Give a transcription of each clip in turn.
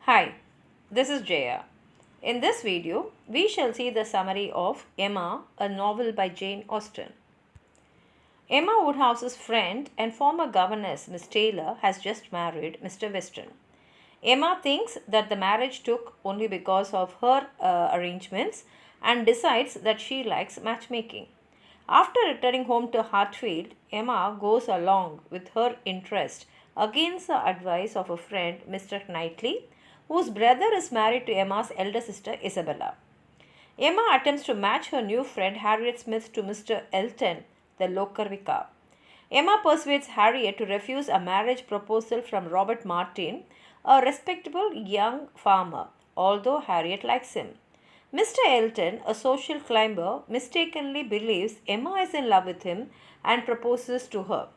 Hi, this is Jaya. In this video, we shall see the summary of Emma, a novel by Jane Austen. Emma Woodhouse's friend and former governess, Miss Taylor, has just married Mr. Weston. Emma thinks that the marriage took only because of her arrangements and decides that she likes matchmaking. After returning home to Hartfield, Emma goes along with her interest against the advice of a friend, Mr. Knightley, whose brother is married to Emma's elder sister, Isabella. Emma attempts to match her new friend Harriet Smith to Mr. Elton, the local vicar. Emma persuades Harriet to refuse a marriage proposal from Robert Martin, a respectable young farmer, although Harriet likes him. Mr. Elton, a social climber, mistakenly believes Emma is in love with him and proposes to her.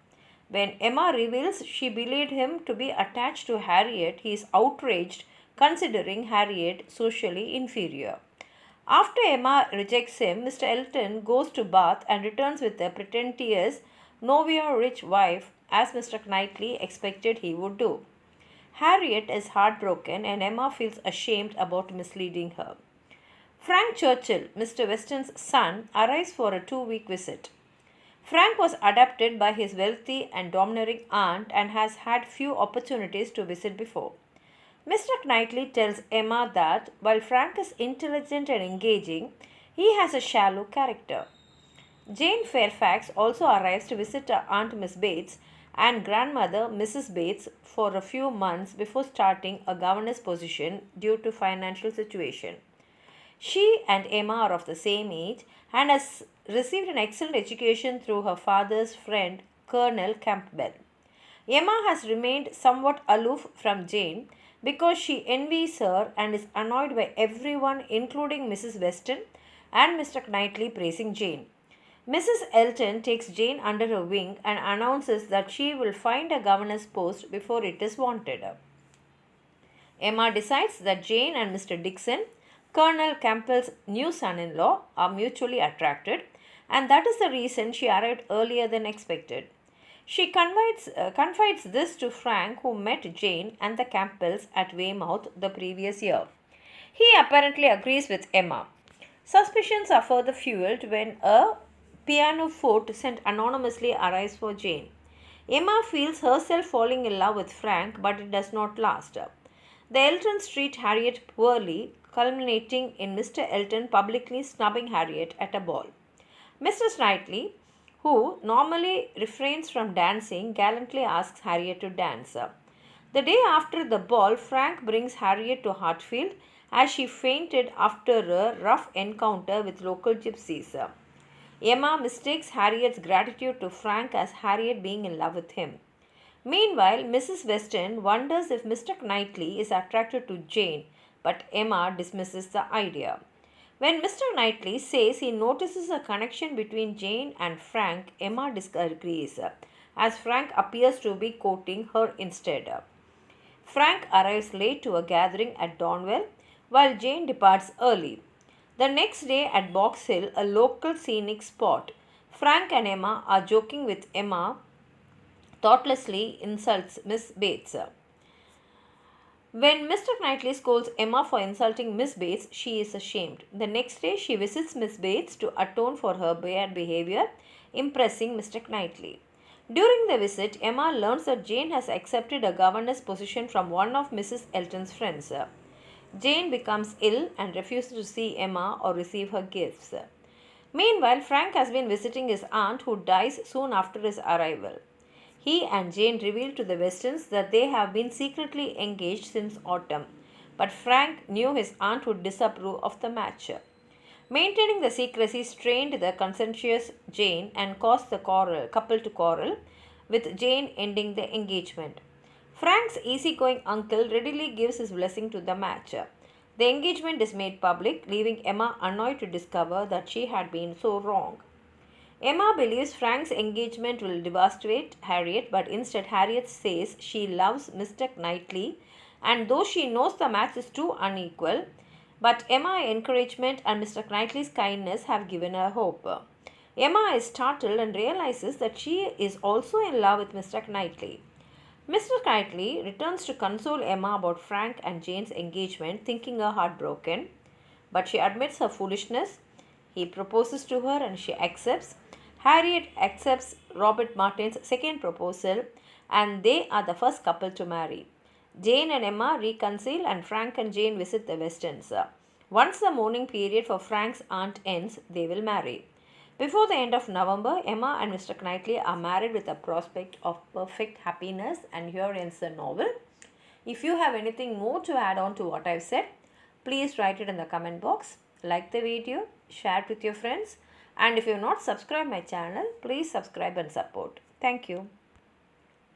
When Emma reveals she believed him to be attached to Harriet, he is outraged, considering Harriet socially inferior. After Emma rejects him, Mr. Elton goes to Bath and returns with a pretentious, nowhere rich wife, as Mr. Knightley expected he would do. Harriet is heartbroken and Emma feels ashamed about misleading her. Frank Churchill, Mr. Weston's son, arrives for a 2-week visit. Frank was adopted by his wealthy and domineering aunt and has had few opportunities to visit before. Mr. Knightley tells Emma that while Frank is intelligent and engaging, he has a shallow character. Jane Fairfax also arrives to visit her aunt Miss Bates and grandmother Mrs. Bates for a few months before starting a governess position due to financial situation. She and Emma are of the same age and has received an excellent education through her father's friend Colonel Campbell. Emma has remained somewhat aloof from Jane because she envies her and is annoyed by everyone, including Mrs. Weston and Mr. Knightley, praising Jane. Mrs. Elton takes Jane under her wing and announces that she will find a governess post before it is wanted. Emma decides that Jane and Mr. Dixon, Colonel Campbell's new son in law, are mutually attracted, and that is the reason she arrived earlier than expected. She confides this to Frank, who met Jane and the Campbells at Weymouth the previous year. He apparently agrees with Emma. Suspicions are further fueled when a pianoforte sent anonymously arrives for Jane. Emma feels herself falling in love with Frank, but it does not last. The Eltons treat Harriet poorly, culminating in Mr. Elton publicly snubbing Harriet at a ball. Mr. Knightley, who normally refrains from dancing, gallantly asks Harriet to dance. The day after the ball, Frank brings Harriet to Hartfield as she fainted after a rough encounter with local gypsies. Emma mistakes Harriet's gratitude to Frank as Harriet being in love with him. Meanwhile, Mrs. Weston wonders if Mr. Knightley is attracted to Jane, but Emma dismisses the idea. When Mr. Knightley says he notices a connection between Jane and Frank, Emma disagrees, as Frank appears to be courting her instead. Frank arrives late to a gathering at Donwell, while Jane departs early. The next day at Box Hill, a local scenic spot, Frank and Emma are joking with Emma thoughtlessly insults Miss Bates. When Mr. Knightley scolds Emma for insulting Miss Bates, she is ashamed. The next day, she visits Miss Bates to atone for her bad behavior, impressing Mr. Knightley. During the visit, Emma learns that Jane has accepted a governess position from one of Mrs. Elton's friends. Jane becomes ill and refuses to see Emma or receive her gifts. Meanwhile, Frank has been visiting his aunt, who dies soon after his arrival. He and Jane reveal to the Westons that they have been secretly engaged since autumn, but Frank knew his aunt would disapprove of the match. Maintaining the secrecy strained the conscientious Jane and caused the couple to quarrel, with Jane ending the engagement. Frank's easygoing uncle readily gives his blessing to the match. The engagement is made public, leaving Emma annoyed to discover that she had been so wrong. Emma believes Frank's engagement will devastate Harriet, but instead Harriet says she loves Mr. Knightley, and though she knows the match is too unequal, but Emma's encouragement and Mr. Knightley's kindness have given her hope. Emma is startled and realizes that she is also in love with Mr. Knightley. Mr. Knightley returns to console Emma about Frank and Jane's engagement, thinking her heart broken. But she admits her foolishness. He proposes to her and she accepts. Harriet accepts Robert Martin's second proposal and they are the first couple to marry. Jane and Emma reconcile and Frank and Jane visit the Westons. Once the mourning period for Frank's aunt ends, they will marry. Before the end of November, Emma and Mr. Knightley are married with a prospect of perfect happiness, and here ends the novel. If you have anything more to add on to what I've said, please write it in the comment box. Like the video, share it with your friends, and if you have not subscribed my channel, please subscribe and support. Thank you.